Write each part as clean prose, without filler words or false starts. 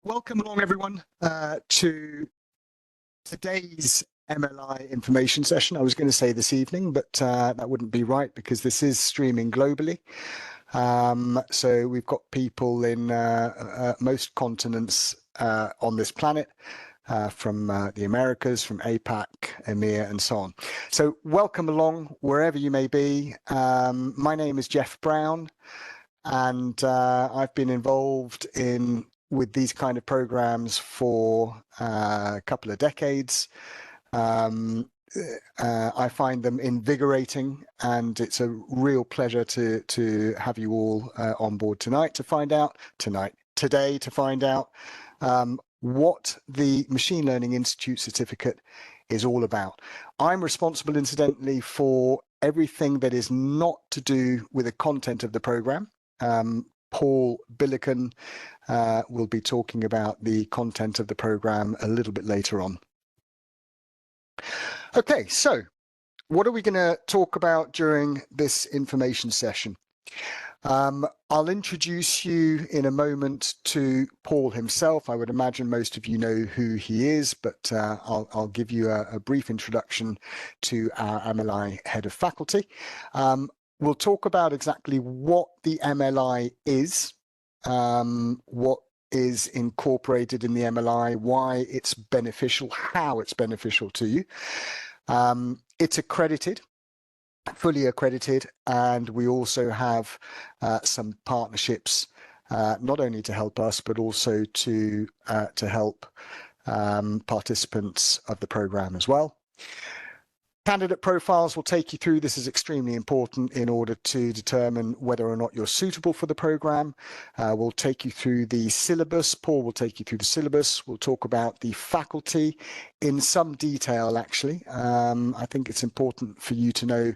Welcome along, everyone, to today's MLI information session. I was going to say this evening, but that wouldn't be right because this is streaming globally. So we've got people in most continents on this planet, from the Americas, from APAC, EMEA, and so on. So welcome along wherever you may be. My name is Jeff Brown, and I've been involved with these kind of programs for a couple of decades. I find them invigorating, and it's a real pleasure to have you all on board today to find out what the Machine Learning Institute certificate is all about. I'm responsible, incidentally, for everything that is not to do with the content of the program. Paul Billiken will be talking about the content of the program a little bit later on. Okay, so what are we going to talk about during this information session? I'll introduce you in a moment to Paul himself. I would imagine most of you know who he is, but I'll give you a brief introduction to our MLI Head of Faculty. We'll talk about exactly what the MLI is, what is incorporated in the MLI, why it's beneficial, how it's beneficial to you. It's accredited, fully accredited, and we also have some partnerships, not only to help us, but also to help participants of the program as well. Candidate profiles will take you through. This is extremely important in order to determine whether or not you're suitable for the program. We'll take you through the syllabus. Paul will take you through the syllabus. We'll talk about the faculty in some detail, actually. I think it's important for you to know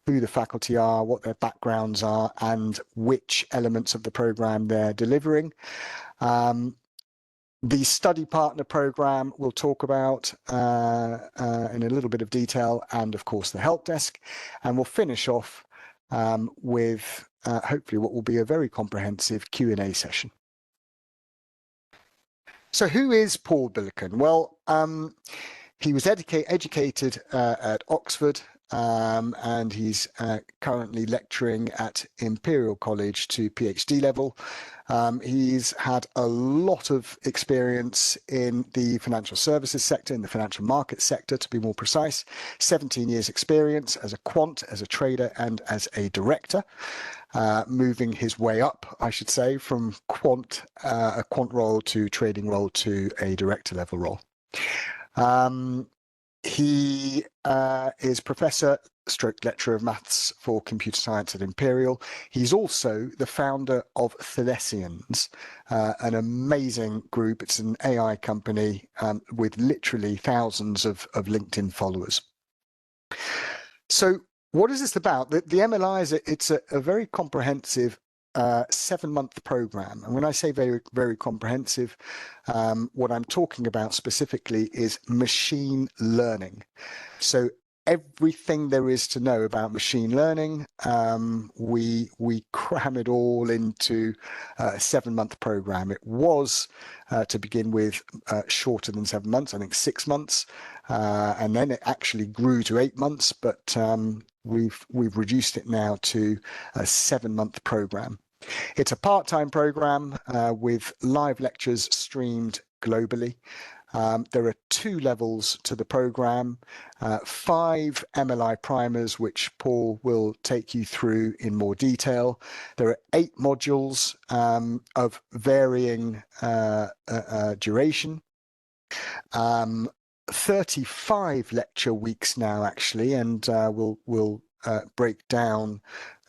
who the faculty are, what their backgrounds are, and which elements of the program they're delivering. The study partner program we'll talk about in a little bit of detail, and of course the help desk, and we'll finish off with hopefully what will be a very comprehensive Q&A session. So who is Paul Billiken? Well, he was educated at Oxford, and he's currently lecturing at Imperial College to PhD level. He's had a lot of experience in the financial services sector, in the financial market sector, to be more precise. 17 years experience as a quant, as a trader, and as a director, moving his way up, I should say, from a quant role to trading role to a director level role. He is Professor / Lecturer of Maths for Computer Science at Imperial. He's also the founder of Thelesians, an amazing group. It's an AI company with literally thousands of LinkedIn followers. So what is this about? The MLI it's a very comprehensive 7-month program, and when I say very, very comprehensive, what I'm talking about specifically is machine learning. So everything there is to know about machine learning, we cram it all into a 7-month program. It was to begin with shorter than 7 months, I think 6 months, and then it actually grew to 8 months, but we've reduced it now to a 7-month program. It's a part-time program with live lectures streamed globally. There are 2 levels to the program, 5 MLI primers, which Paul will take you through in more detail. There are 8 modules of varying duration. 35 lecture weeks now, actually, and we'll break down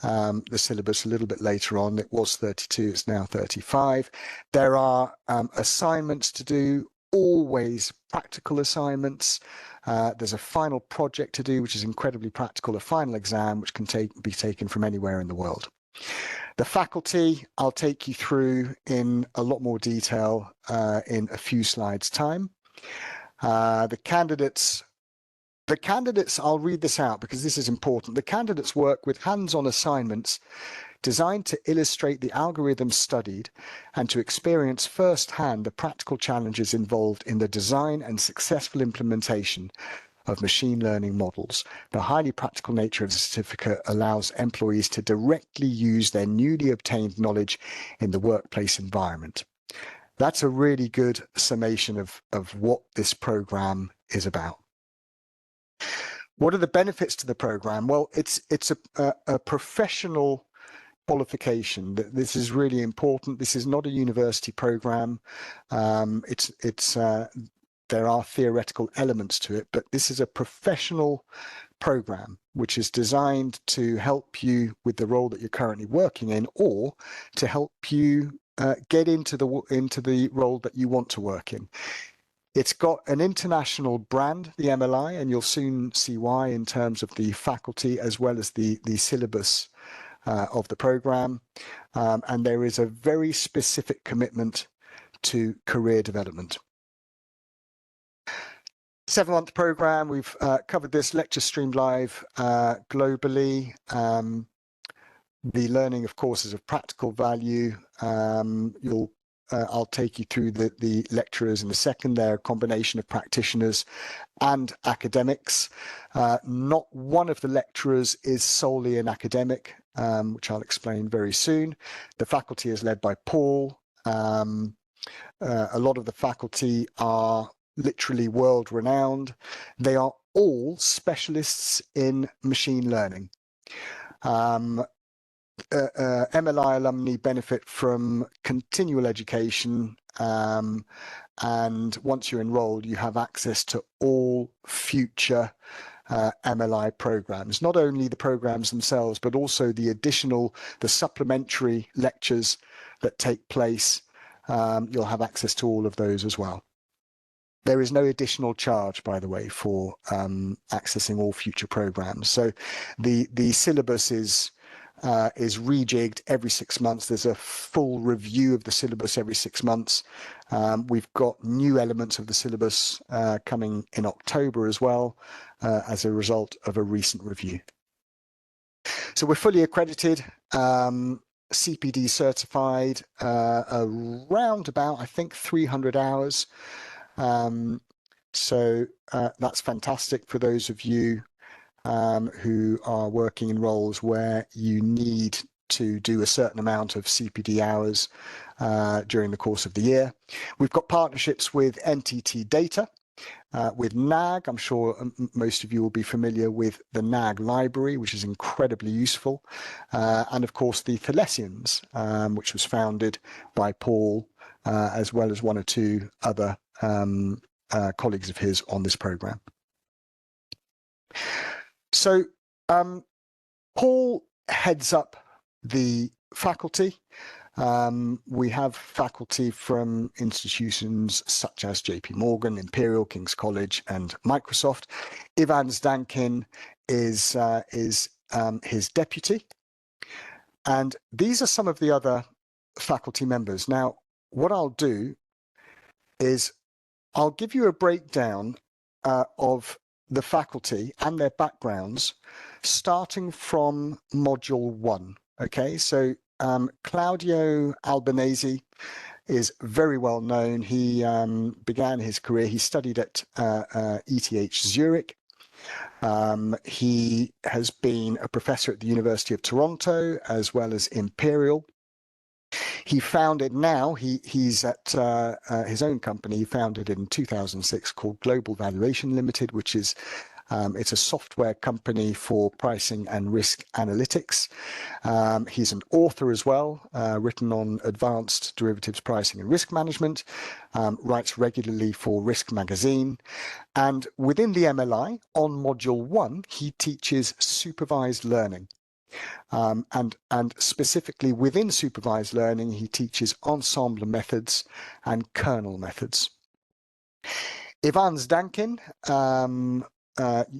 the syllabus a little bit later on. It was 32, it's now 35. There are assignments to do, always practical assignments. There's a final project to do, which is incredibly practical, a final exam, which can be taken from anywhere in the world. The faculty, I'll take you through in a lot more detail in a few slides' time. The candidates, I'll read this out because this is important. The candidates work with hands-on assignments designed to illustrate the algorithms studied and to experience firsthand the practical challenges involved in the design and successful implementation of machine learning models. The highly practical nature of the certificate allows employees to directly use their newly obtained knowledge in the workplace environment. That's a really good summation of what this program is about. What are the benefits to the program? Well, it's a professional qualification. This is really important. This is not a university program. There are theoretical elements to it, but this is a professional program which is designed to help you with the role that you're currently working in, or to help you get into the role that you want to work in. It's got an international brand, the MLI, and you'll soon see why in terms of the faculty as well as the syllabus of the program. And there is a very specific commitment to career development. 7-month program, we've covered this, lecture streamed live globally. The learning, of course, is of practical value. I'll take you through the lecturers in a second. They're a combination of practitioners and academics. Not one of the lecturers is solely an academic, which I'll explain very soon. The faculty is led by Paul. A lot of the faculty are literally world renowned. They are all specialists in machine learning. MLI alumni benefit from continual education, and once you're enrolled, you have access to all future MLI programs, not only the programs themselves, but also the supplementary lectures that take place. You'll have access to all of those as well. There is no additional charge, by the way, for accessing all future programs. So the syllabus is rejigged every 6 months. There's a full review of the syllabus every 6 months. We've got new elements of the syllabus coming in October as well, as a result of a recent review. So we're fully accredited, CPD certified, around about, I think, 300 hours. So that's fantastic for those of you who are working in roles where you need to do a certain amount of CPD hours during the course of the year. We've got partnerships with NTT Data, with NAG. I'm sure most of you will be familiar with the NAG library, which is incredibly useful. And of course, the Thalessians, which was founded by Paul, as well as 1 or 2 other colleagues of his on this program. So Paul heads up the faculty. We have faculty from institutions such as JP Morgan, Imperial, King's College, and Microsoft. Ivan Zdankin is his deputy. And these are some of the other faculty members. Now, what I'll do is I'll give you a breakdown of the faculty and their backgrounds, starting from module 1. Okay, so Claudio Albanese is very well known. He began his career, he studied at ETH Zurich. He has been a professor at the University of Toronto as well as Imperial. He founded, he's at his own company. He founded in 2006 called Global Valuation Limited, which is it's a software company for pricing and risk analytics. He's an author as well, written on advanced derivatives pricing and risk management, writes regularly for Risk Magazine. And within the MLI, on module 1, he teaches supervised learning. And specifically within supervised learning, he teaches ensemble methods and kernel methods. Ivan Zdankin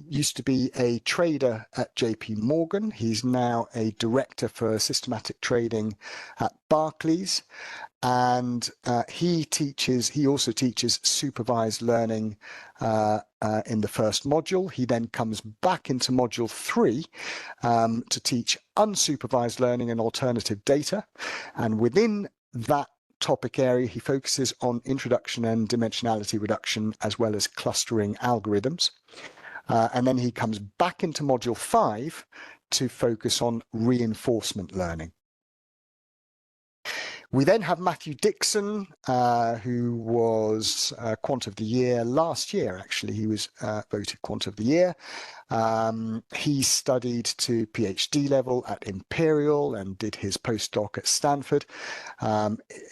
used to be a trader at JP Morgan. He's now a director for systematic trading at Barclays. And he also teaches supervised learning in the first module. He then comes back into module 3 to teach unsupervised learning and alternative data. And within that topic area, he focuses on introduction and dimensionality reduction, as well as clustering algorithms. And then he comes back into module 5 to focus on reinforcement learning. We then have Matthew Dixon, who was Quant of the Year last year. Actually, he was voted Quant of the Year. He studied to PhD level at Imperial and did his postdoc at Stanford.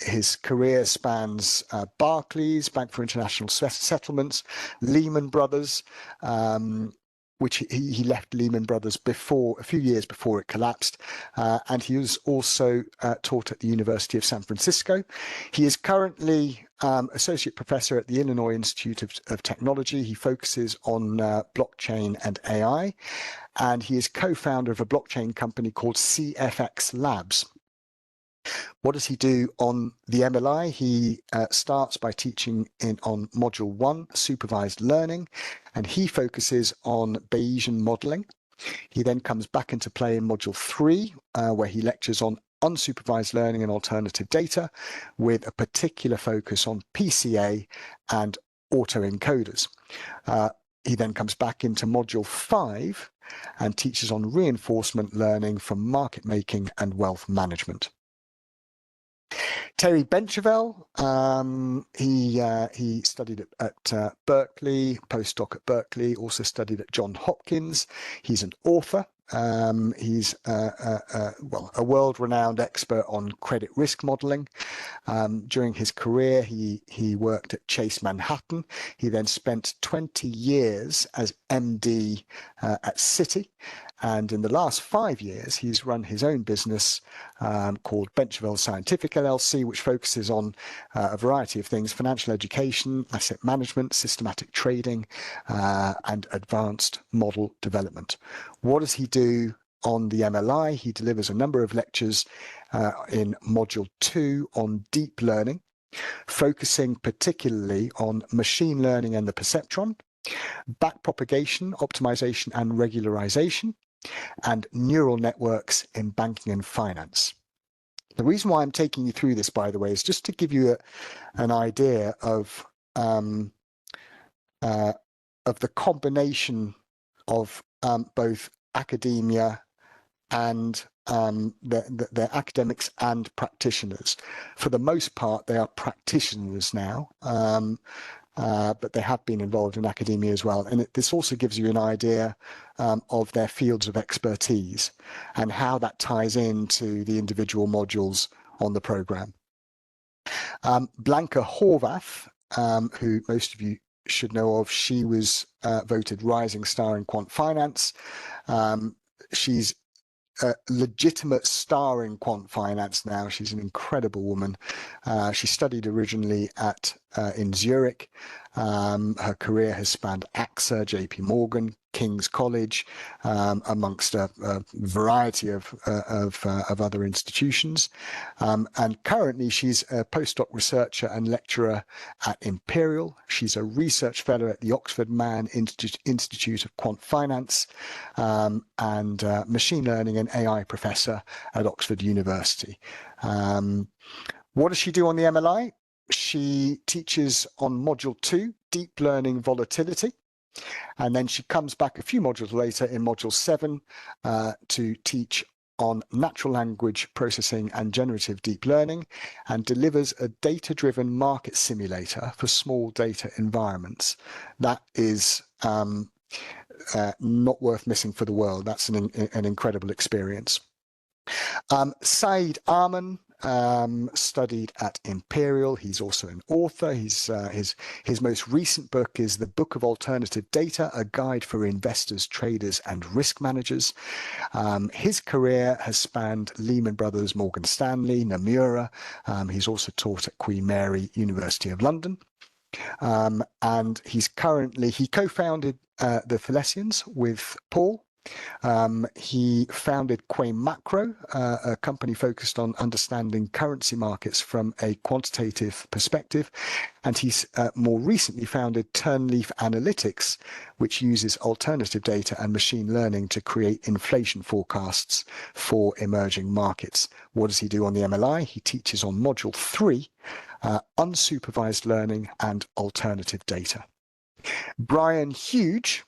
His career spans Barclays, Bank for International Settlements, Lehman Brothers, which he left Lehman Brothers a few years before it collapsed. And he was also taught at the University of San Francisco. He is currently associate professor at the Illinois Institute of Technology. He focuses on blockchain and AI, and he is co-founder of a blockchain company called CFX Labs. What does he do on the MLI? He starts by teaching on module 1, supervised learning, and he focuses on Bayesian modeling. He then comes back into play in module 3, where he lectures on unsupervised learning and alternative data, with a particular focus on PCA and autoencoders. He then comes back into module 5 and teaches on reinforcement learning from market making and wealth management. Terry Benchevel, he studied at Berkeley, postdoc at Berkeley, also studied at Johns Hopkins. He's an author. He's a world-renowned expert on credit risk modeling. During his career, he worked at Chase Manhattan. He then spent 20 years as MD at Citi. And in the last 5 years, he's run his own business called Benchevel Scientific LLC, which focuses on a variety of things: financial education, asset management, systematic trading, and advanced model development. What does he do on the MLI? He delivers a number of lectures in module 2 on deep learning, focusing particularly on machine learning and the perceptron, backpropagation, optimization and regularization, and neural networks in banking and finance. The reason why I'm taking you through this, by the way, is just to give you an idea of the combination of both academia and their academics and practitioners. For the most part, they are practitioners now. But they have been involved in academia as well. And this also gives you an idea of their fields of expertise and how that ties into the individual modules on the program. Blanca Horvath, who most of you should know of, she was voted Rising Star in Quant Finance. She's a legitimate star in quant finance now. She's an incredible woman. She studied originally in Zurich. Her career has spanned AXA, JP Morgan, King's College, amongst a variety of other institutions. And currently she's a postdoc researcher and lecturer at Imperial. She's a research fellow at the Oxford Mann Institute of Quant Finance, and machine learning and AI professor at Oxford University. What does she do on the MLI? She teaches on module 2, deep learning volatility. And then she comes back a few modules later in module 7 to teach on natural language processing and generative deep learning, and delivers a data-driven market simulator for small data environments. That is not worth missing for the world. That's an incredible experience. Saeed Aman studied at Imperial. He's also an author. His most recent book is The Book of Alternative Data, a guide for investors, traders, and risk managers. His career has spanned Lehman Brothers, Morgan Stanley, Nomura. He's also taught at Queen Mary, University of London. And he co-founded the Thylesians with Paul. He founded Quay Macro, a company focused on understanding currency markets from a quantitative perspective. And he's more recently founded Turnleaf Analytics, which uses alternative data and machine learning to create inflation forecasts for emerging markets. What does he do on the MLI? He teaches on Module 3, unsupervised learning and alternative data. Brian Huge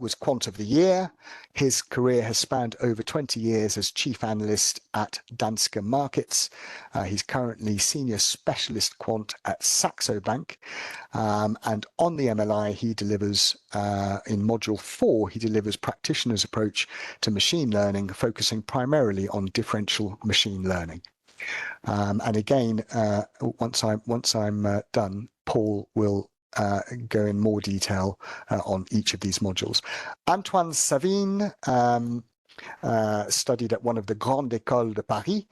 was Quant of the Year. His career has spanned over 20 years as chief analyst at Danske Markets. He's currently senior specialist quant at Saxo Bank. And on the MLI, he delivers, in Module 4, he delivers practitioner's approach to machine learning, focusing primarily on differential machine learning. And again, once I'm done, Paul will go in more detail on each of these modules. Antoine Savine studied at one of the Grandes Écoles de Paris.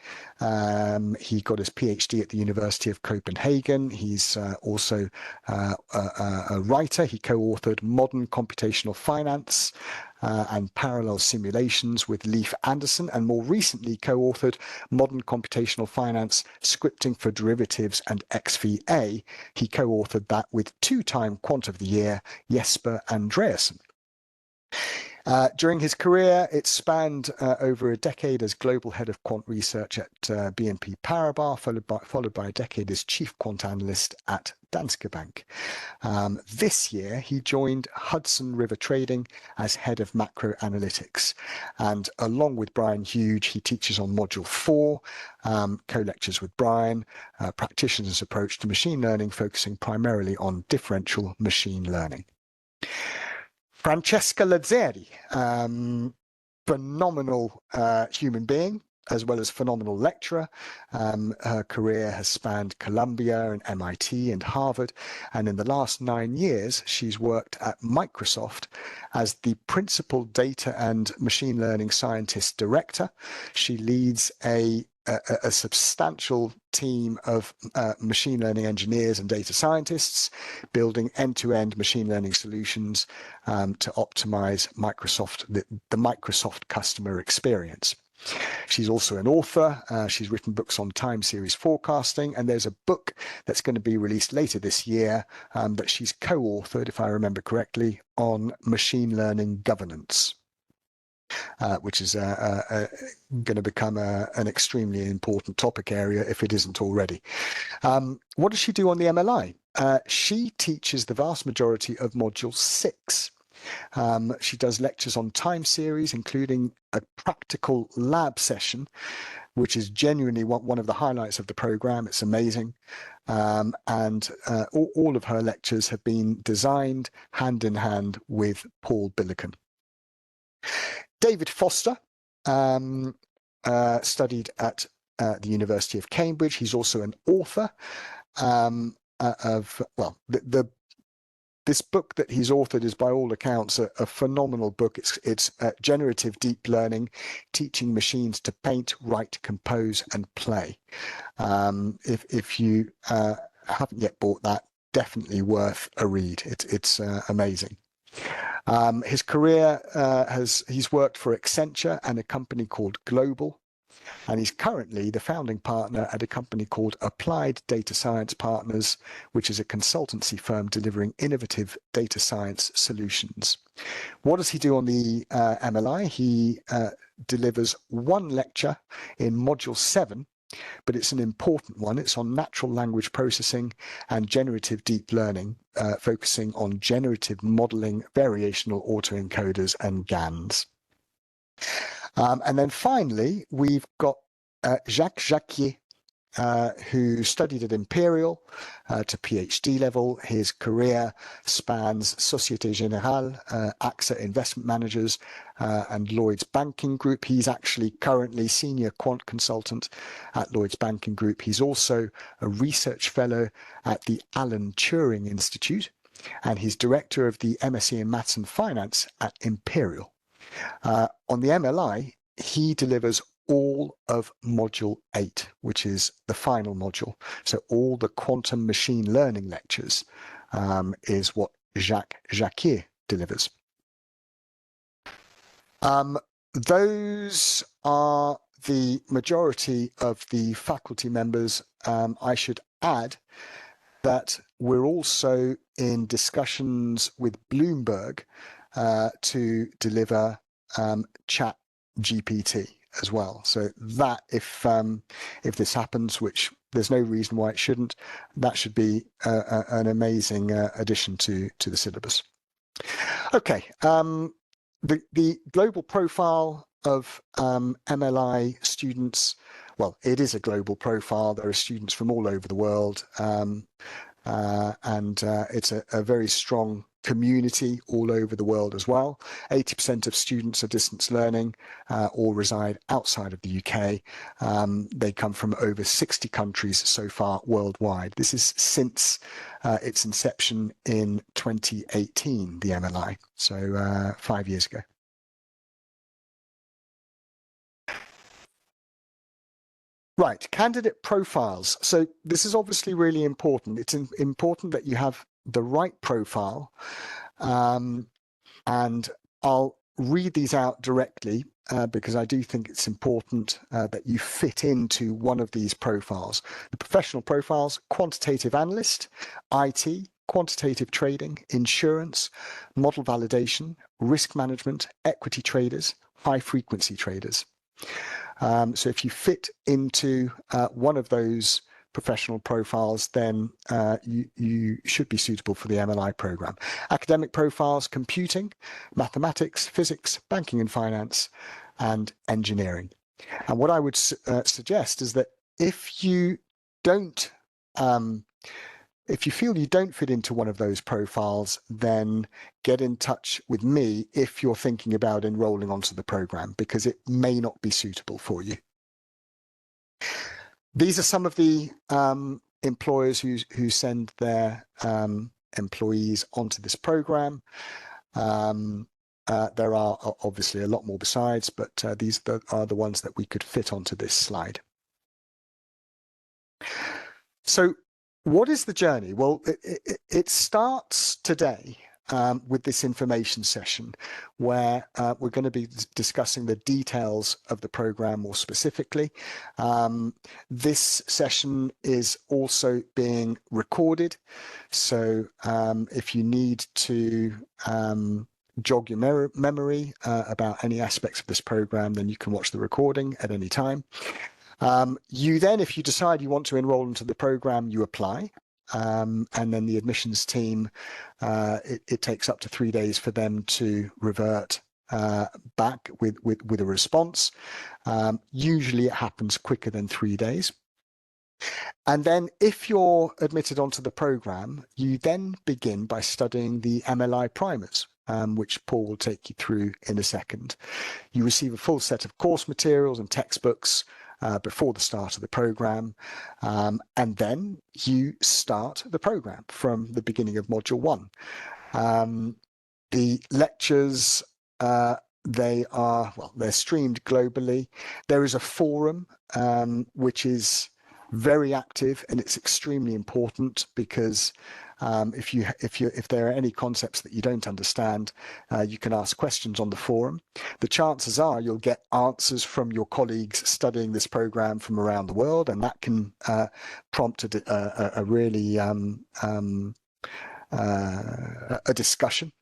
He got his PhD at the University of Copenhagen. He's also a writer. He co-authored Modern Computational Finance and Parallel Simulations with Leif Anderson, and more recently co-authored Modern Computational Finance, Scripting for Derivatives and XVA. He co-authored that with two-time Quant of the Year, Jesper Andreasen. During his career, it spanned over a decade as global head of quant research at BNP Paribas, followed by a decade as chief quant analyst at Danske Bank. This year, he joined Hudson River Trading as head of macro analytics. And along with Brian Huge, he teaches on Module 4, co-lectures with Brian, practitioner's approach to machine learning, focusing primarily on differential machine learning. Francesca Lazzeri, phenomenal human being, as well as phenomenal lecturer. Her career has spanned Columbia and MIT and Harvard. And in the last 9 years, she's worked at Microsoft as the principal data and machine learning scientist director. She leads a substantial team of machine learning engineers and data scientists building end-to-end machine learning solutions to optimize the Microsoft customer experience. She's also an author. She's written books on time series forecasting, and there's a book that's going to be released later this year that she's co-authored, if I remember correctly, on machine learning governance. Which is going to become an extremely important topic area if it isn't already. What does she do on the MLI? She teaches the vast majority of Module 6. She does lectures on time series, including a practical lab session, which is genuinely one of the highlights of the program. It's amazing. And all of her lectures have been designed hand in hand with Paul Billiken. David Foster studied at the University of Cambridge. He's also an author this book that he's authored is, by all accounts, a phenomenal book. It's generative deep learning, teaching machines to paint, write, compose, and play. If you haven't yet bought that, definitely worth a read. It's amazing. His career he's worked for Accenture and a company called Global, and he's currently the founding partner at a company called Applied Data Science Partners, which is a consultancy firm delivering innovative data science solutions. What does he do on the MLI? He delivers one lecture in Module 7, but it's an important one. It's on natural language processing and generative deep learning, focusing on generative modeling, variational autoencoders, and GANs. And then finally, we've got Jacques Jacquier, who studied at Imperial to PhD level. His career spans Société Générale, AXA Investment Managers, and Lloyds Banking Group. He's actually currently senior quant consultant at Lloyds Banking Group. He's also a research fellow at the Alan Turing Institute, and he's director of the MSc in Maths and Finance at Imperial. On the MLI, he delivers all of Module 8, which is the final module. So all the quantum machine learning lectures is what Jacques Jacquier delivers. Those are the majority of the faculty members. I should add that we're also in discussions with Bloomberg to deliver Chat GPT as well. So that if this happens, which there's no reason why it shouldn't, that should be an amazing addition to the syllabus. Okay, the global profile of MLI students, well, it is a global profile. There are students from all over the world, and it's a very strong community all over the world as well. 80% of students are distance learning or reside outside of the UK. They come from over 60 countries so far worldwide. This is since its inception in 2018, the MLI, so 5 years ago. Right, candidate profiles. So this is obviously really important. It's important that you have the right profile. And I'll read these out directly because I do think it's important that you fit into one of these profiles. The professional profiles: quantitative analyst, IT, quantitative trading, insurance, model validation, risk management, equity traders, high frequency traders. So if you fit into one of those professional profiles, then you should be suitable for the MLI program. Academic profiles: computing, mathematics, physics, banking and finance, and engineering. And what I would suggest is that if you don't, if you feel you don't fit into one of those profiles, then get in touch with me if you're thinking about enrolling onto the program, because it may not be suitable for you. These are some of the employers who send their employees onto this program. There are obviously a lot more besides, but these are the ones that we could fit onto this slide. So what is the journey? Well, it starts today with this information session where we're going to be discussing the details of the program more specifically. This session is also being recorded. So if you need to jog your memory about any aspects of this program, then you can watch the recording at any time. You then, if you decide you want to enroll into the program, you apply. And then the admissions team, it takes up to 3 days for them to revert back with a response. Usually it happens quicker than 3 days. And then if you're admitted onto the program, you then begin by studying the MLI primers, which Paul will take you through in a second. You receive a full set of course materials and textbooks before the start of the program, and then you start the program from the beginning of Module 1. The lectures, they're streamed globally. There is a forum which is very active, and it's extremely important because if there are any concepts that you don't understand, you can ask questions on the forum. The chances are you'll get answers from your colleagues studying this program from around the world, and that can prompt a really a discussion.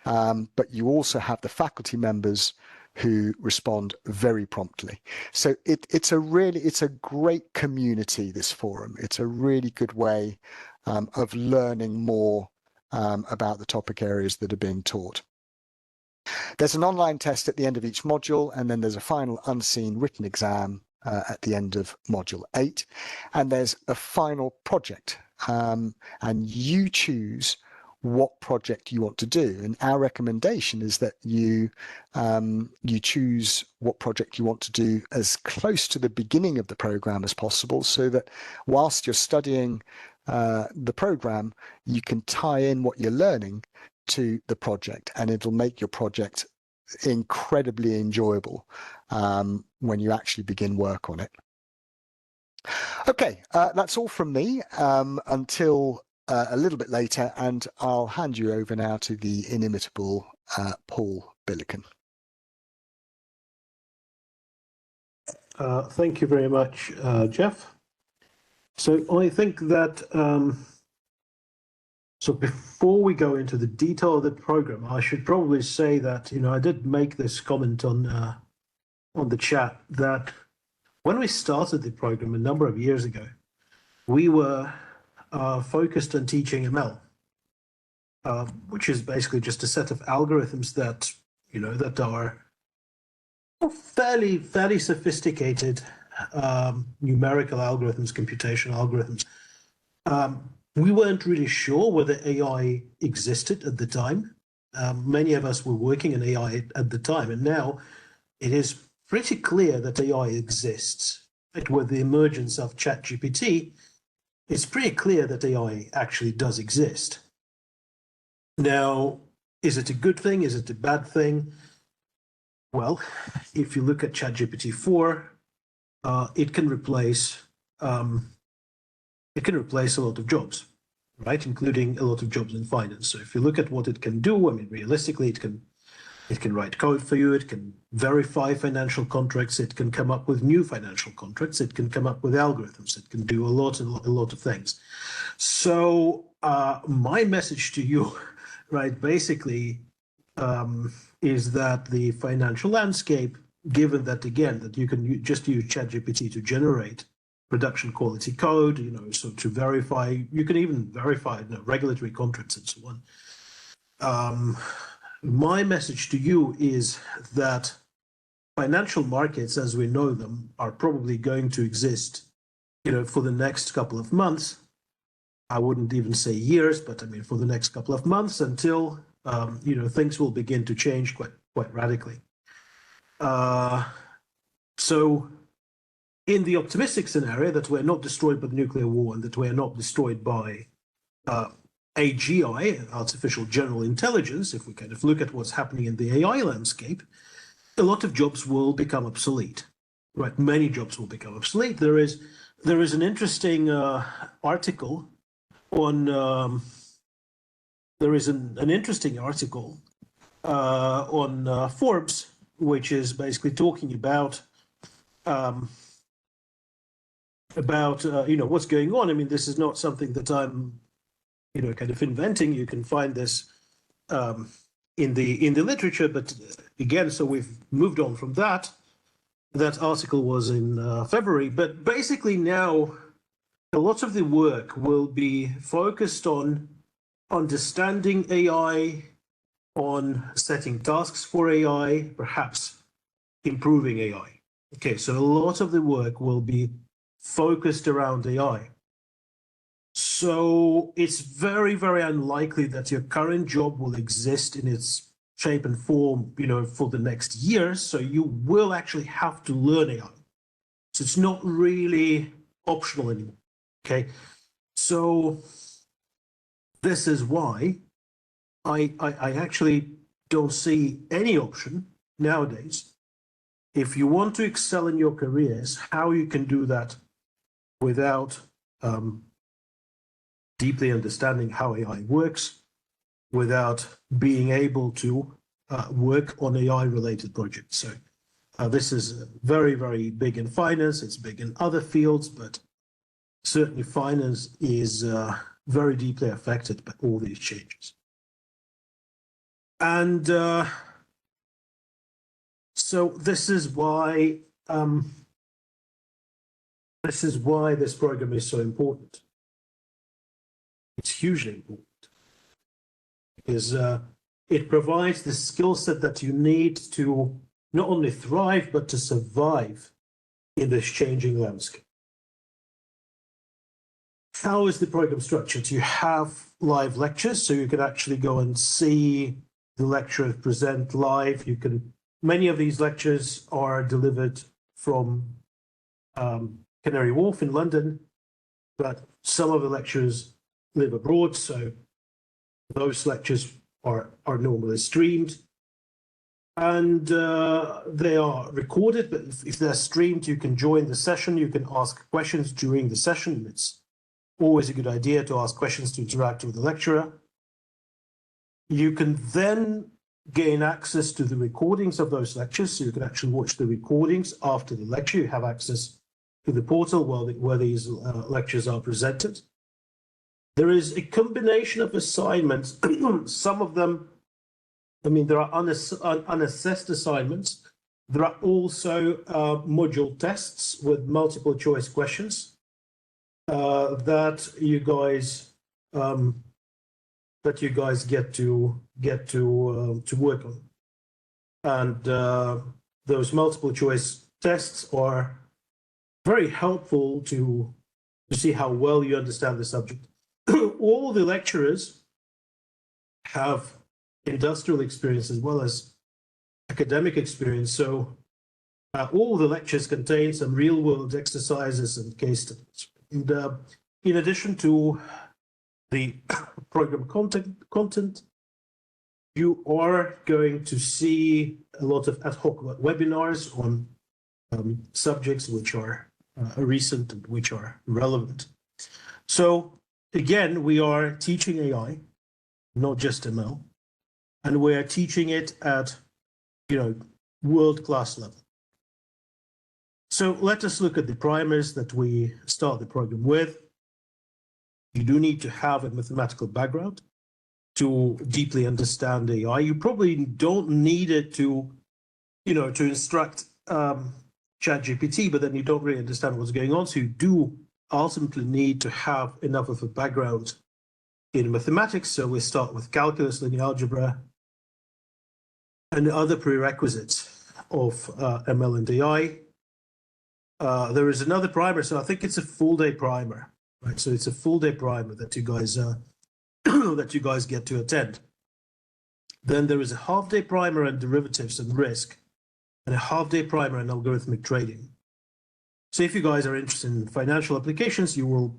But you also have the faculty members who respond very promptly. So it's a great community, this forum. It's a really good way of learning more about the topic areas that are being taught. There's an online test at the end of each module, and then there's a final unseen written exam at the end of Module 8. And there's a final project, and you choose what project you want to do. And our recommendation is that you choose what project you want to do as close to the beginning of the program as possible, so that whilst you're studying the program, you can tie in what you're learning to the project, and it'll make your project incredibly enjoyable when you actually begin work on it. Okay, that's all from me until a little bit later, and I'll hand you over now to the inimitable Paul Billiken. Thank you very much, Jeff. So I think that, so before we go into the detail of the program, I should probably say that, I did make this comment on the chat that when we started the program a number of years ago, we were focused on teaching ML, which is basically just a set of algorithms that, that are fairly sophisticated numerical algorithms, computational algorithms. We weren't really sure whether AI existed at the time. Many of us were working in AI at the time, and now it is pretty clear that AI exists. With the emergence of ChatGPT, it's pretty clear that AI actually does exist. Now, is it a good thing? Is it a bad thing? Well, if you look at ChatGPT 4, it can replace a lot of jobs, right? Including a lot of jobs in finance. So if you look at what it can do, I mean, realistically, it can write code for you. It can verify financial contracts. It can come up with new financial contracts. It can come up with algorithms. It can do a lot of things. So my message to you, right, basically, is that the financial landscape, given that, again, that you can just use ChatGPT to generate production quality code, so to verify, you can even verify regulatory contracts and so on. My message to you is that financial markets, as we know them, are probably going to exist, for the next couple of months. I wouldn't even say years, but I mean, for the next couple of months until, things will begin to change quite radically. So in the optimistic scenario that we're not destroyed by the nuclear war and that we're not destroyed by AGI, artificial general intelligence, if we kind of look at what's happening in the AI landscape, a lot of jobs will become obsolete, right? Many jobs will become obsolete. There is an interesting article on on Forbes, which is basically talking about what's going on. I mean, this is not something that I'm kind of inventing. You can find this in the literature, but again, so we've moved on from that. That article was in February, but basically now a lot of the work will be focused on understanding AI, on setting tasks for AI, perhaps improving AI. Okay, so a lot of the work will be focused around AI. So it's very, very unlikely that your current job will exist in its shape and form, for the next year. So you will actually have to learn AI. So it's not really optional anymore. Okay, so this is why I actually don't see any option nowadays. If you want to excel in your careers, how you can do that without deeply understanding how AI works, without being able to work on AI-related projects. So this is very, very big in finance. It's big in other fields, but certainly finance is very deeply affected by all these changes. And so this is why this program is so important. It's hugely important because it provides the skill set that you need to not only thrive, but to survive in this changing landscape. How is the program structured? You have live lectures, so you can actually go and see the lecturer present live. Many of these lectures are delivered from Canary Wharf in London, but some of the lecturers live abroad, so those lectures are normally streamed. And they are recorded, but if they're streamed, you can join the session. You can ask questions during the session. It's always a good idea to ask questions to interact with the lecturer. You can then gain access to the recordings of those lectures, so you can actually watch the recordings after the lecture. You have access to the portal where these lectures are presented. There is a combination of assignments. Some of them, I mean, there are unassessed assignments. There are also module tests with multiple choice questions that you guys get to work on, and those multiple choice tests are very helpful to see how well you understand the subject. All the lecturers have industrial experience as well as academic experience, so all the lectures contain some real-world exercises and case studies. And in addition to the program content, you are going to see a lot of ad hoc webinars on subjects which are recent and which are relevant. So again, we are teaching AI, not just ML, and we're teaching it at, world-class level. So let us look at the primers that we start the program with. You do need to have a mathematical background to deeply understand AI. You probably don't need it to instruct ChatGPT, but then you don't really understand what's going on. So you do ultimately need to have enough of a background in mathematics. So we start with calculus, linear algebra, and other prerequisites of ML and AI. There is another primer, so I think it's a full-day primer, right? So it's a full-day primer that you guys get to attend. Then there is a half-day primer on derivatives and risk, and a half-day primer on algorithmic trading. So if you guys are interested in financial applications, you will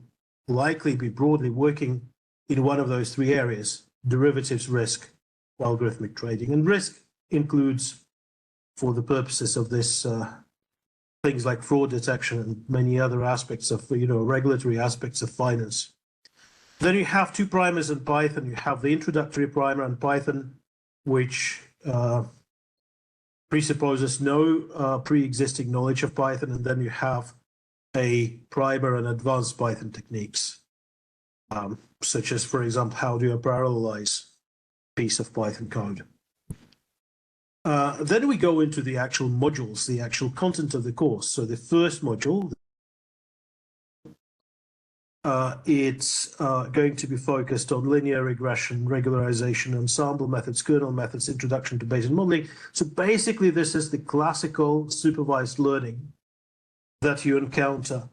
likely be broadly working in one of those three areas: derivatives, risk, algorithmic trading. And risk includes, for the purposes of this, things like fraud detection and many other aspects of, regulatory aspects of finance. Then you have two primers in Python. You have the introductory primer on Python, which presupposes no pre-existing knowledge of Python, and then you have a primer on advanced Python techniques, such as, for example, how do you parallelize a piece of Python code. Then we go into the actual modules, the actual content of the course. So the first module, it's going to be focused on linear regression, regularization, ensemble methods, kernel methods, introduction to Bayesian modeling. So basically, this is the classical supervised learning that you encounter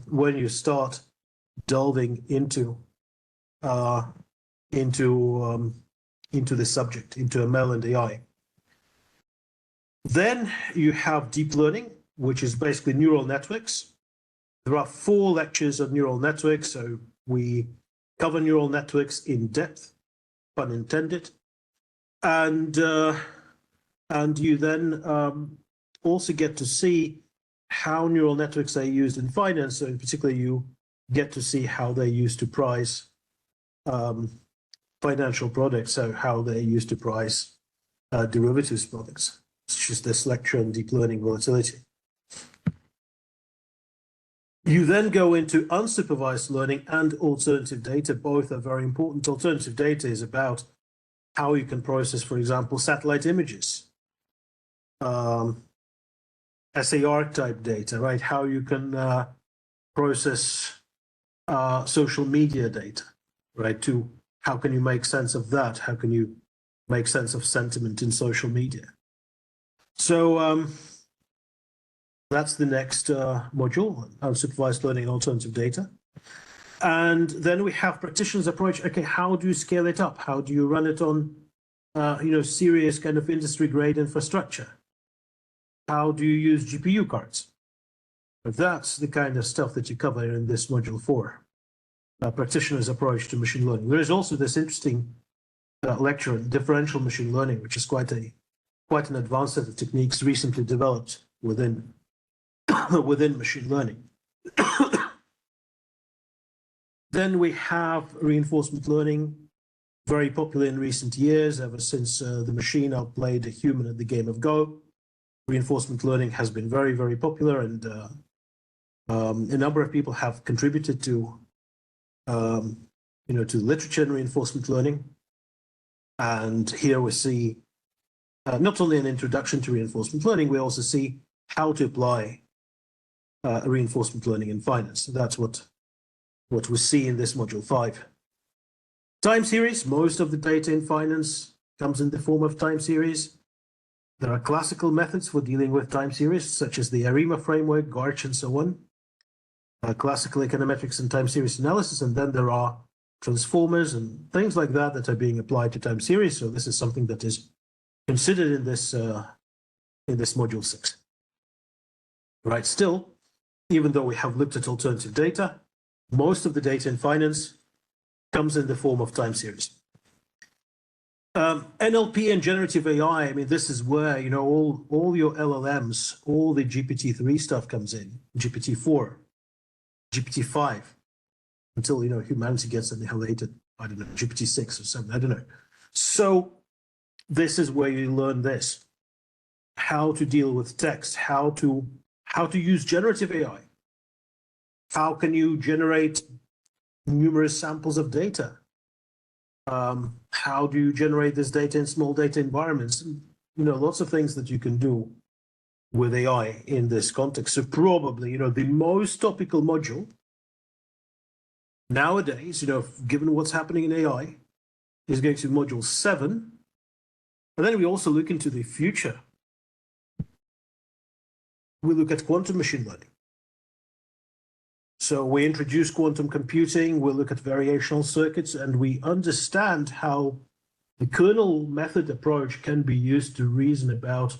when you start delving into the subject, into ML and AI. Then you have deep learning, which is basically neural networks. There are 4 lectures on neural networks, so we cover neural networks in depth, pun intended. And you then also get to see how neural networks are used in finance. So in particular, you get to see how they're used to price financial products, so how they're used to price derivatives products, such as this lecture on deep learning volatility. You then go into unsupervised learning and alternative data. Both are very important. Alternative data is about how you can process, for example, satellite images, SAR type data, right? How you can process social media data, right? How can you make sense of that? How can you make sense of sentiment in social media? So that's the next module, unsupervised learning and alternative data. And then we have practitioner's approach. Okay, how do you scale it up? How do you run it on, serious kind of industry-grade infrastructure? How do you use GPU cards? That's the kind of stuff that you cover in this module 4, practitioner's approach to machine learning. There is also this interesting lecture on differential machine learning, which is quite a quite an advanced set of techniques recently developed within within machine learning. Then we have reinforcement learning, very popular in recent years, ever since the machine outplayed a human at the game of Go. Reinforcement learning has been very, very popular, and a number of people have contributed to, to literature in reinforcement learning. And here we see not only an introduction to reinforcement learning, we also see how to apply reinforcement learning in finance. So that's what we see in this module 5. Time series, most of the data in finance comes in the form of time series. There are classical methods for dealing with time series, such as the ARIMA framework, GARCH, and so on. Classical econometrics and time series analysis, and then there are transformers and things like that that are being applied to time series. So this is something that is considered in this module 6. Right, still, even though we have looked at alternative data, most of the data in finance comes in the form of time series. NLP and generative AI, I mean, this is where, all your LLMs, all the GPT-3 stuff comes in, GPT-4, GPT-5, until, humanity gets annihilated, I don't know, GPT-6 or something, I don't know. So this is where you learn this, how to deal with text, how to use generative AI. How can you generate numerous samples of data? How do you generate this data in small data environments? Lots of things that you can do with AI in this context. So probably, the most topical module nowadays, given what's happening in AI, is going to be module 7. And then we also look into the future. We look at quantum machine learning. So we introduce quantum computing, we look at variational circuits, and we understand how the kernel method approach can be used to reason about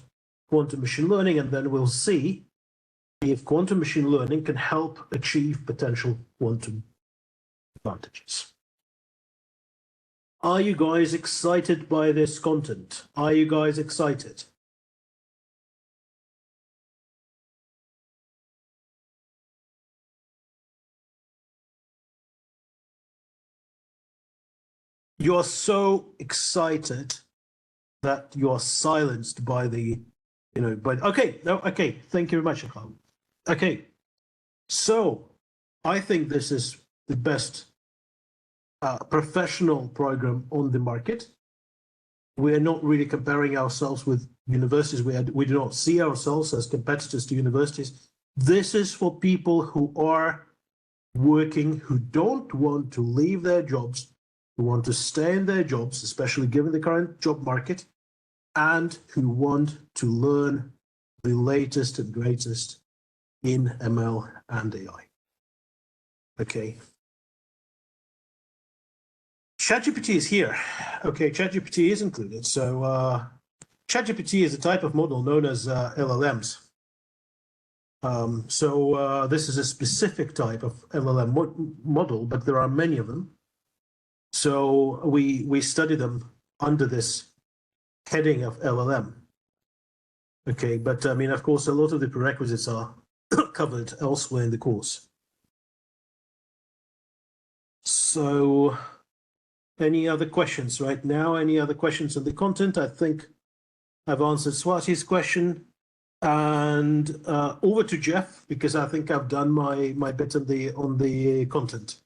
quantum machine learning, and then we'll see if quantum machine learning can help achieve potential quantum advantages. Are you guys excited by this content? Are you guys excited? You are so excited that you are silenced by the, okay, thank you very much. Okay, so I think this is the best professional program on the market. We are not really comparing ourselves with universities. We do not see ourselves as competitors to universities. This is for people who are working, who don't want to leave their jobs, who want to stay in their jobs, especially given the current job market, and who want to learn the latest and greatest in ML and AI. Okay. ChatGPT is here. Okay, ChatGPT is included. So ChatGPT is a type of model known as LLMs. This is a specific type of LLM model, but there are many of them. So we study them under this heading of LLM. Okay, but I mean, of course, a lot of the prerequisites are covered elsewhere in the course. So any other questions right now? Any other questions on the content? I think I've answered Swati's question. And over to Jeff, because I think I've done my bit on the content.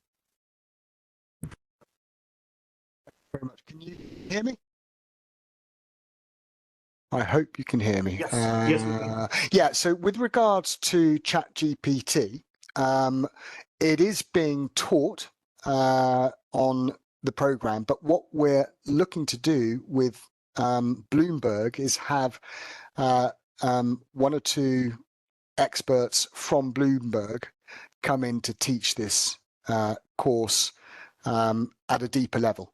Very much. Can you hear me? I hope you can hear me. Yes, yes, we can. Yeah, so with regards to ChatGPT, it is being taught on the program, but what we're looking to do with Bloomberg is have one or two experts from Bloomberg come in to teach this course at a deeper level.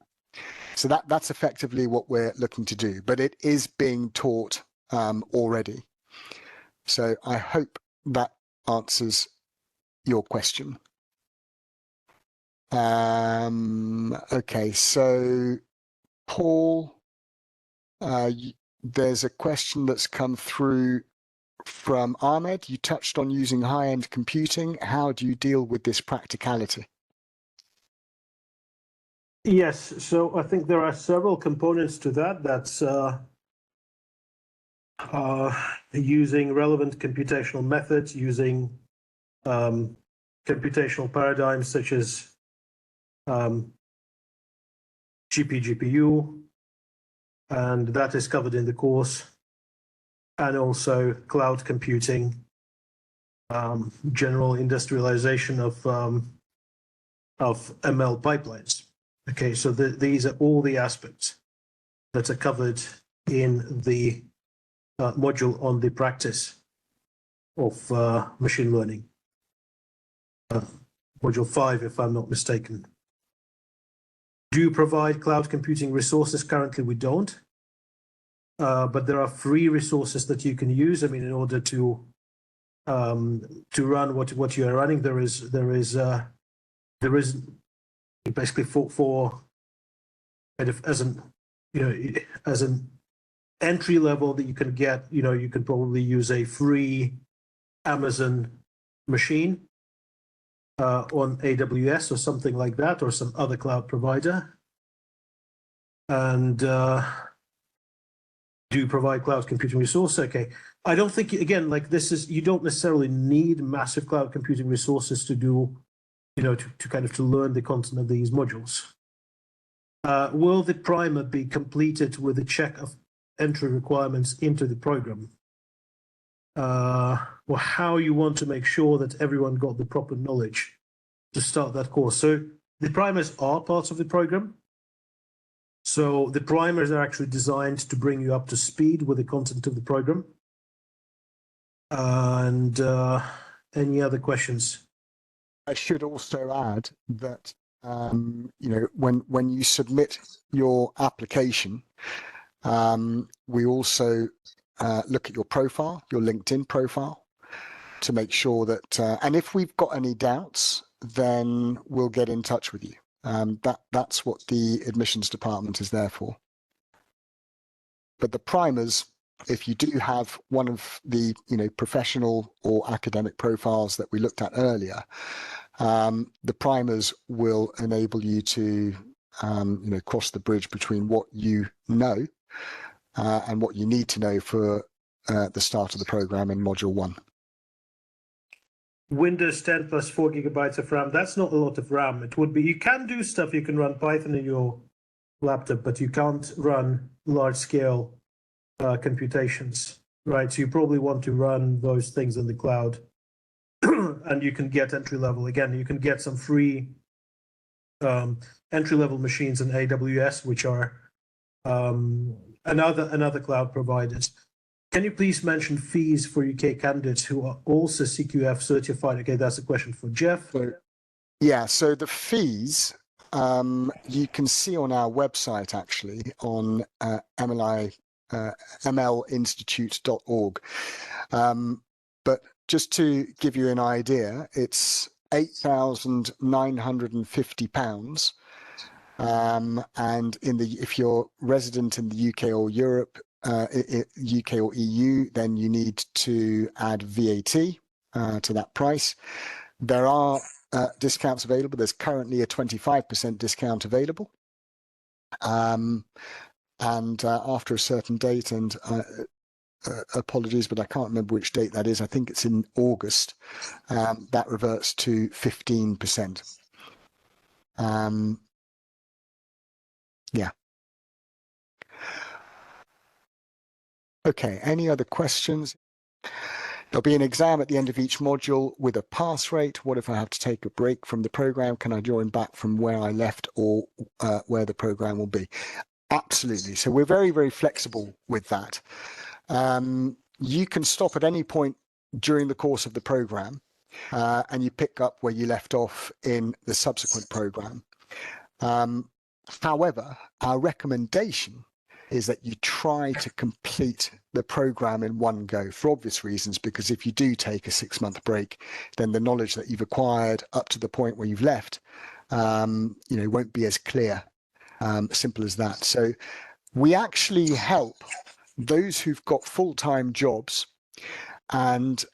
So that's effectively what we're looking to do, but it is being taught already. So I hope that answers your question. Okay, so Paul, there's a question that's come through from Ahmed. You touched on using high-end computing. How do you deal with this practicality? Yes, so I think there are several components to that. That's using relevant computational methods, using computational paradigms such as GPU, and that is covered in the course, and also cloud computing, general industrialization of ML pipelines. Okay, so these are all the aspects that are covered in the module on the practice of machine learning. Module 5, if I'm not mistaken. Do you provide cloud computing resources? Currently, we don't. But there are free resources that you can use. I mean, in order to run what you are running, there is basically for kind of as an entry level that you can get. You can probably use a free Amazon machine on AWS or something like that, or some other cloud provider. And do you provide cloud computing resources? Okay, I don't think, again, like this is, you don't necessarily need massive cloud computing resources to do, to kind of to learn the content of these modules. Will the primer be completed with a check of entry requirements into the program? Or how you want to make sure that everyone got the proper knowledge to start that course. So the primers are part of the program. So the primers are actually designed to bring you up to speed with the content of the program. And any other questions? I should also add that when you submit your application, we also look at your profile, your LinkedIn profile, to make sure that, and if we've got any doubts, then we'll get in touch with you. That's what the admissions department is there for. But the primers, if you do have one of the professional or academic profiles that we looked at earlier, the primers will enable you to cross the bridge between what you know and what you need to know for the start of the program in Module 1. Windows 10 plus 4 gigabytes of RAM. That's not a lot of RAM. It would be, you can do stuff, you can run Python in your laptop, but you can't run large scale computations, right? So you probably want to run those things in the cloud. And you can get entry level. Again, you can get some free entry level machines in AWS, which are another cloud providers. Can you please mention fees for UK candidates who are also CQF certified? Okay, that's a question for Jeff. Yeah, so the fees you can see on our website, actually, on mlinstitute.org. But just to give you an idea, it's £8,950. And if you're resident in the UK or Europe, UK or EU, then you need to add VAT to that price. There are discounts available. There's currently a 25% discount available. And after a certain date, and apologies, but I can't remember which date that is. I think it's in August. That reverts to 15%. Yeah. Okay, any other questions? There'll be an exam at the end of each module with a pass rate. What if I have to take a break from the program? Can I join back from where I left, or where the program will be? Absolutely. So we're very, very flexible with that. You can stop at any point during the course of the program, and you pick up where you left off in the subsequent program. However, our recommendation is that you try to complete the program in one go, for obvious reasons, because if you do take a 6-month break, then the knowledge that you've acquired up to the point where you've left, won't be as clear. Simple as that. So we actually help those who've got full-time jobs and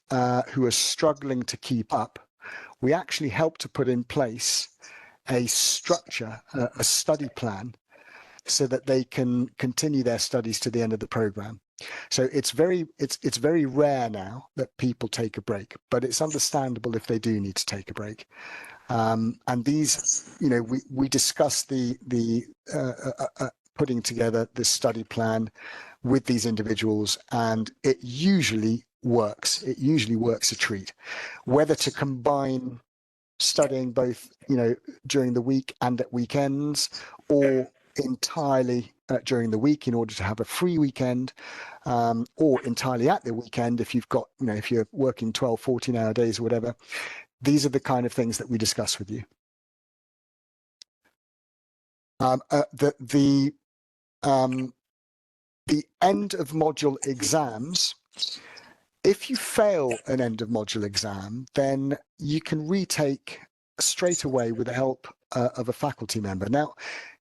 who are struggling to keep up, we actually help to put in place a structure, a study plan, so that they can continue their studies to the end of the program. So it's very rare now that people take a break, but it's understandable if they do need to take a break. And these, you know, we discuss the putting together this study plan with these individuals, and it usually works. It usually works a treat. Whether to combine studying both, you know, during the week and at weekends, or entirely during the week in order to have a free weekend, or entirely at the weekend if you've got, you know, if you're working 12, 14-hour days or whatever. These are the kind of things that we discuss with you. The end of module exams, if you fail an end of module exam, then you can retake straight away with the help of a faculty member. Now,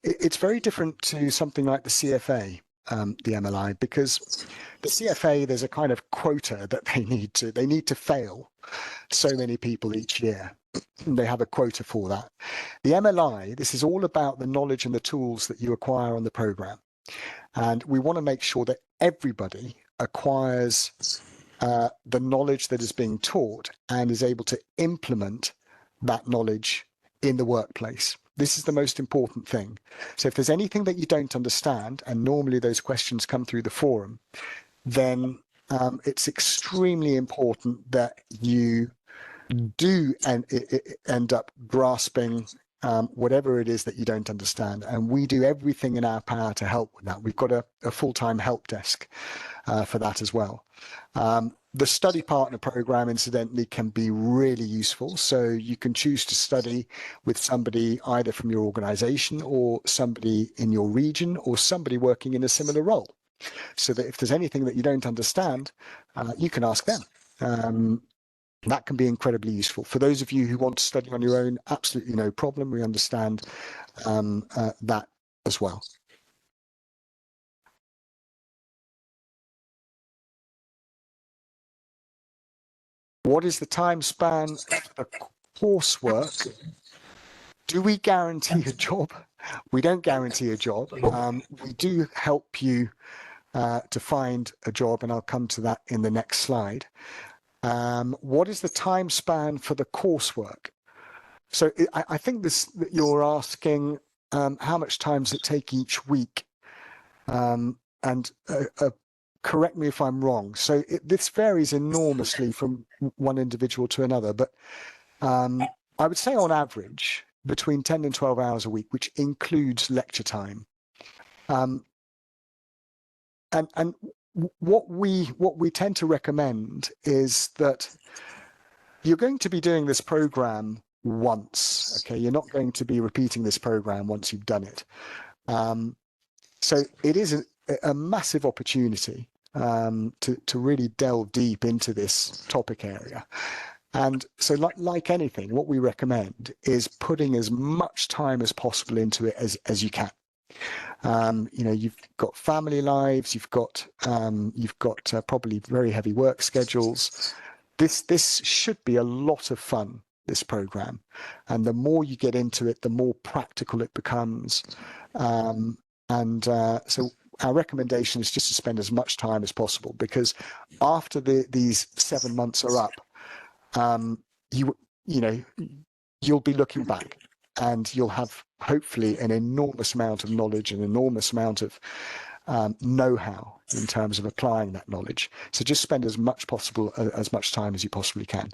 it's very different to something like the CFA, the MLI, because the CFA, there's a kind of quota that they need to fail so many people each year. They have a quota for that. The MLI, this is all about the knowledge and the tools that you acquire on the program. And we want to make sure that everybody acquires the knowledge that is being taught and is able to implement that knowledge in the workplace. This is the most important thing. So if there's anything that you don't understand, and normally those questions come through the forum, then it's extremely important that you do end up grasping whatever it is that you don't understand. And we do everything in our power to help with that. We've got a full-time help desk for that as well. The study partner program, incidentally, can be really useful. So you can choose to study with somebody either from your organization or somebody in your region or somebody working in a similar role. So that if there's anything that you don't understand, you can ask them. That can be incredibly useful. For those of you who want to study on your own, absolutely no problem. We understand that as well. What is the time span for coursework? Do we guarantee a job? We don't guarantee a job. We do help you to find a job, and I'll come to that in the next slide. What is the time span for the coursework? So I think you're asking how much time does it take each week? Correct me if I'm wrong. So this varies enormously from one individual to another, but I would say on average between 10 and 12 hours a week, which includes lecture time. And what we tend to recommend is that you're going to be doing this program once. Okay, you're not going to be repeating this program once you've done it. So it is a massive opportunity to really delve deep into this topic area. And so like anything, what we recommend is putting as much time as possible into it as you can. You know, you've got family lives, you've got probably very heavy work schedules. This should be a lot of fun, this program. And the more you get into it, the more practical it becomes. So our recommendation is just to spend as much time as possible, because after these 7 months are up, you'll be looking back and you'll have hopefully an enormous amount of knowledge, an enormous amount of know-how in terms of applying that knowledge. So just spend as much time as you possibly can.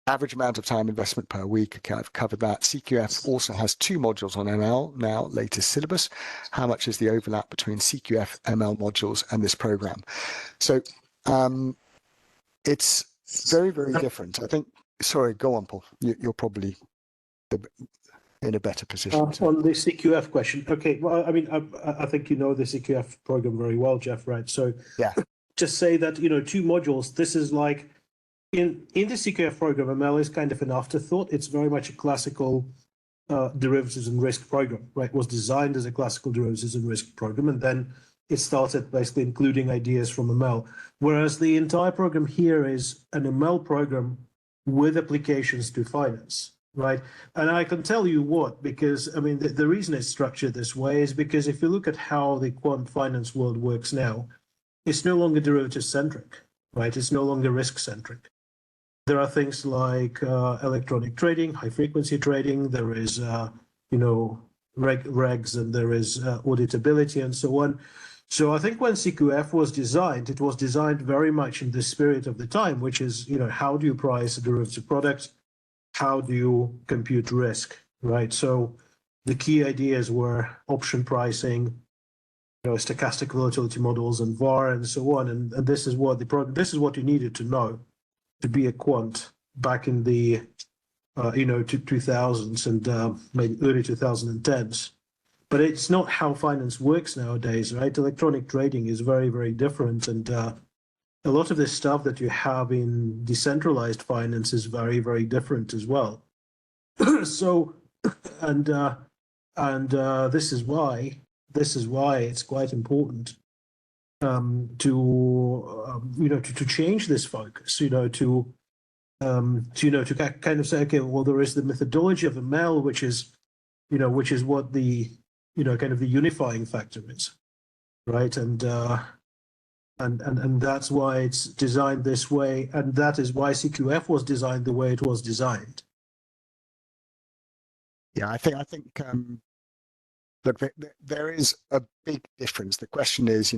Average amount of time investment per week, okay, I've covered that. CQF also has 2 modules on ML now, latest syllabus. How much is the overlap between CQF, ML modules and this program? So it's very, very different. I think, sorry, go on, Paul. You're probably in a better position. On the CQF question, okay, well, I mean, I think you know the CQF program very well, Jeff, right? So yeah, just say that, 2 modules, this is like, in the CQF program, ML is kind of an afterthought. It's very much a classical derivatives and risk program, right? It was designed as a classical derivatives and risk program, and then it started basically including ideas from ML. Whereas the entire program here is an ML program with applications to finance, right? And I can tell you what, because I mean, the reason it's structured this way is because if you look at how the quant finance world works now, it's no longer derivative centric, right? It's no longer risk centric. There are things like electronic trading, high frequency trading. There is, regs, and there is auditability and so on. So I think when CQF was designed, it was designed very much in the spirit of the time, which is, how do you price a derivative product? How do you compute risk, right? So the key ideas were option pricing, stochastic volatility models, and VAR, and so on. And this is what this is what you needed to know to be a quant back in the 2000s and maybe early 2010s. But it's not how finance works nowadays, right? Electronic trading is very, very different, and a lot of this stuff that you have in decentralized finance is very, very different as well. So, and this is why it's quite important to change this focus, to kind of say, okay, well, there is the methodology of ML, which is what the kind of the unifying factor is, right? And that's why it's designed this way, and that is why CQF was designed the way it was designed. Yeah, I think look, there is a big difference. The question is,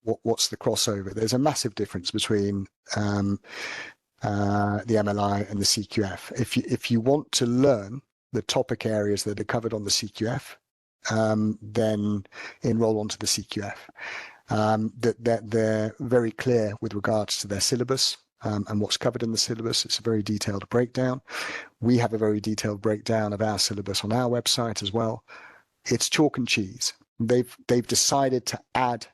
what's the crossover? There's a massive difference between the MLI and the CQF. If you want to learn the topic areas that are covered on the CQF, then enroll onto the CQF. They're very clear with regards to their syllabus and what's covered in the syllabus. It's a very detailed breakdown. We have a very detailed breakdown of our syllabus on our website as well. It's chalk and cheese. They've decided to add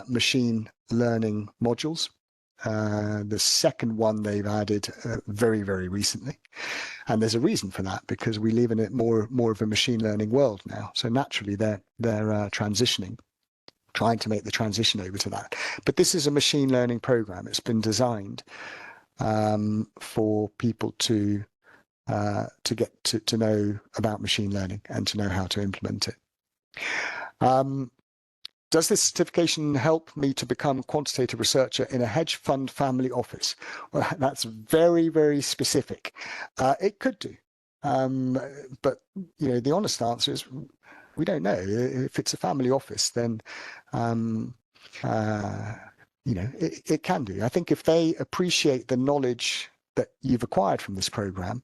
machine learning modules. The second one they've added very, very recently. And there's a reason for that, because we live in it more of a machine learning world now. So naturally they're transitioning, trying to make the transition over to that. But this is a machine learning program. It's been designed for people to get to know about machine learning and to know how to implement it. Does this certification help me to become quantitative researcher in a hedge fund family office? Well, that's very, very specific. It could do. But, the honest answer is we don't know. If it's a family office, then, it can do. I think if they appreciate the knowledge that you've acquired from this program,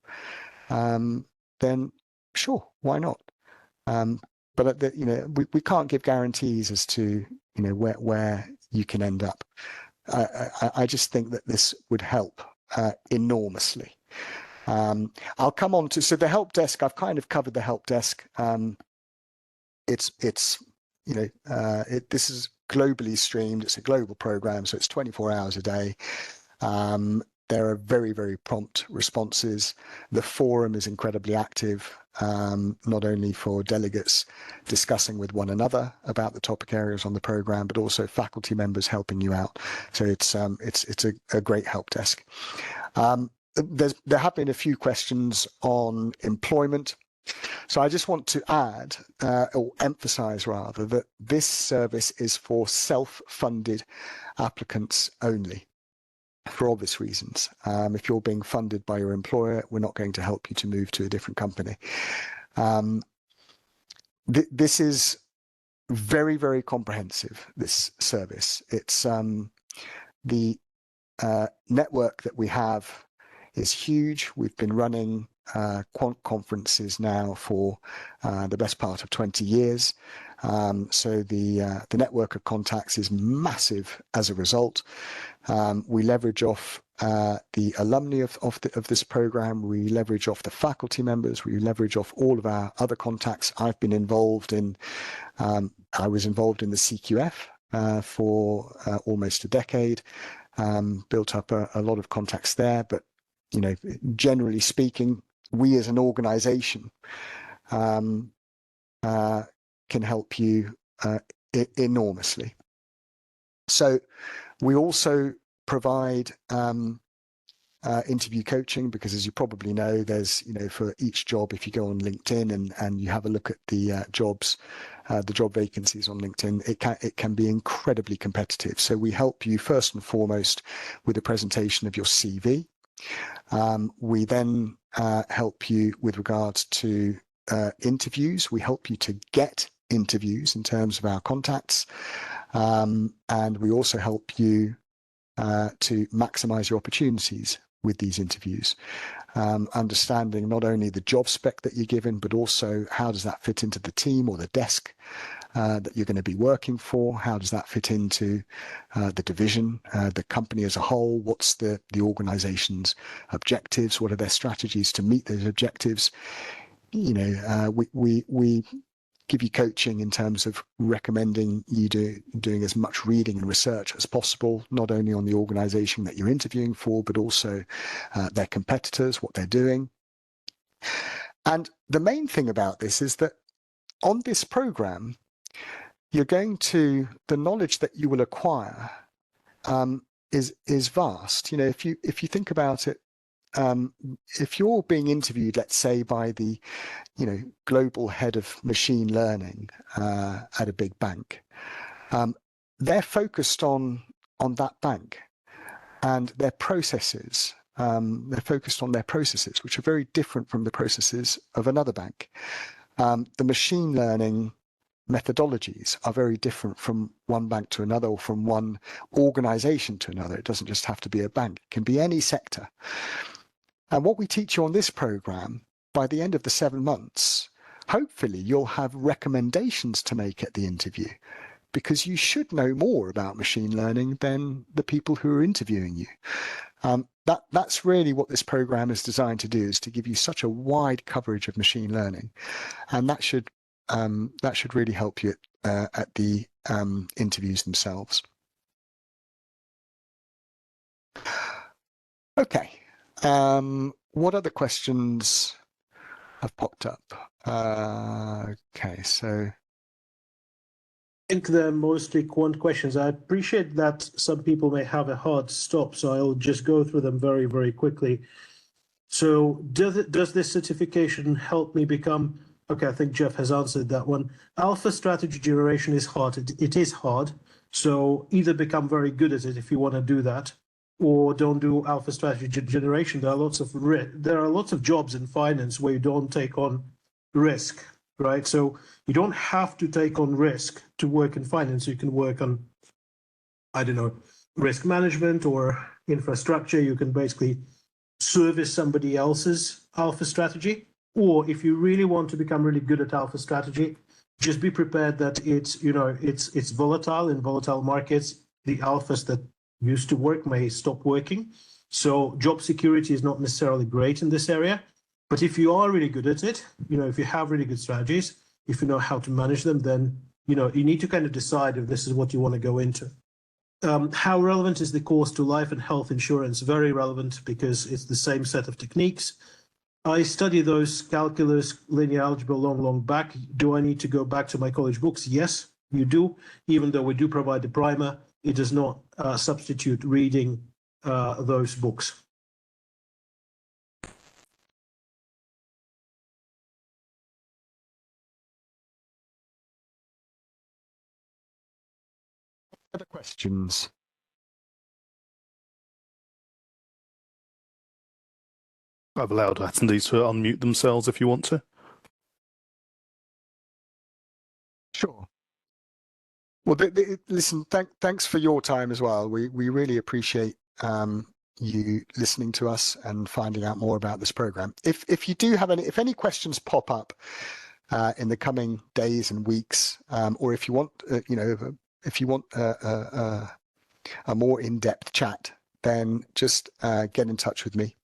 then sure, why not? But we can't give guarantees as to where you can end up. I just think that this would help enormously. I'll come on to the help desk. I've kind of covered the help desk. This is globally streamed. It's a global program, so it's 24 hours a day. There are very, very prompt responses. The forum is incredibly active, not only for delegates discussing with one another about the topic areas on the program, but also faculty members helping you out. So it's a great help desk. There have been a few questions on employment. So I just want to add, or emphasize rather, that this service is for self-funded applicants only, for obvious reasons. If you're being funded by your employer, we're not going to help you to move to a different company. This is very, very comprehensive, this service. It's the network that we have is huge. We've been running quant conferences now for the best part of 20 years. So the network of contacts is massive as a result. We leverage off the alumni of this program. We leverage off the faculty members. We leverage off all of our other contacts. I've been involved in, I was involved in the CQF for almost a decade, built up a lot of contacts there. But, generally speaking, we as an organization can help you enormously. So we also provide interview coaching, because as you probably know, there's, for each job, if you go on LinkedIn and you have a look at the jobs, the job vacancies on LinkedIn, it can be incredibly competitive. So we help you first and foremost with the presentation of your CV. We then help you with regards to interviews. We help you to get interviews in terms of our contacts, and we also help you to maximize your opportunities with these interviews, understanding not only the job spec that you're given, but also how does that fit into the team or the desk that you're going to be working for? How does that fit into the division, the company as a whole? What's the organization's objectives? What are their strategies to meet those objectives? We give you coaching in terms of recommending you doing as much reading and research as possible, not only on the organization that you're interviewing for, but also their competitors, what they're doing. And the main thing about this is that on this program, the knowledge that you will acquire is vast. If you think about it, if you're being interviewed, let's say by the global head of machine learning at a big bank, they're focused on that bank and their processes. They're focused on their processes, which are very different from the processes of another bank. The machine learning methodologies are very different from one bank to another, or from one organization to another. It doesn't just have to be a bank. It can be any sector. And what we teach you on this program, by the end of the 7 months, hopefully you'll have recommendations to make at the interview, because you should know more about machine learning than the people who are interviewing you. That's really what this program is designed to do, is to give you such a wide coverage of machine learning. And that should really help you at the interviews themselves. Okay. What other questions have popped up? Okay, so I think they're mostly quant questions. I appreciate that some people may have a hard stop, so I'll just go through them very, very quickly. So does this certification help me become, okay, I think Jeff has answered that one. Alpha strategy generation is hard. It is hard. So either become very good at it if you want to do that, or don't do alpha strategy generation. There are lots of jobs in finance where you don't take on risk, right? So you don't have to take on risk to work in finance. You can work on, I don't know, risk management or infrastructure. You can basically service somebody else's alpha strategy. Or if you really want to become really good at alpha strategy, just be prepared that it's volatile. In volatile markets, the alphas that used to work may stop working. So job security is not necessarily great in this area. But if you are really good at it, if you have really good strategies, if you know how to manage them, then you need to kind of decide if this is what you want to go into. How relevant is the course to life and health insurance? Very relevant, because it's the same set of techniques. I study those calculus, linear algebra long back. Do I need to go back to my college books? Yes, you do. Even though we do provide the primer, it does not substitute reading those books. Other questions? I've allowed attendees to unmute themselves if you want to. Sure. Well, listen, thanks for your time as well. We really appreciate you listening to us and finding out more about this program. If you do have if any questions pop up in the coming days and weeks, or if you want, if you want a more in-depth chat, then just get in touch with me.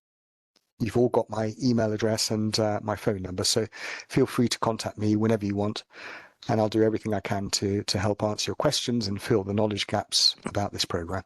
You've all got my email address and my phone number, so feel free to contact me whenever you want, and I'll do everything I can to help answer your questions and fill the knowledge gaps about this program.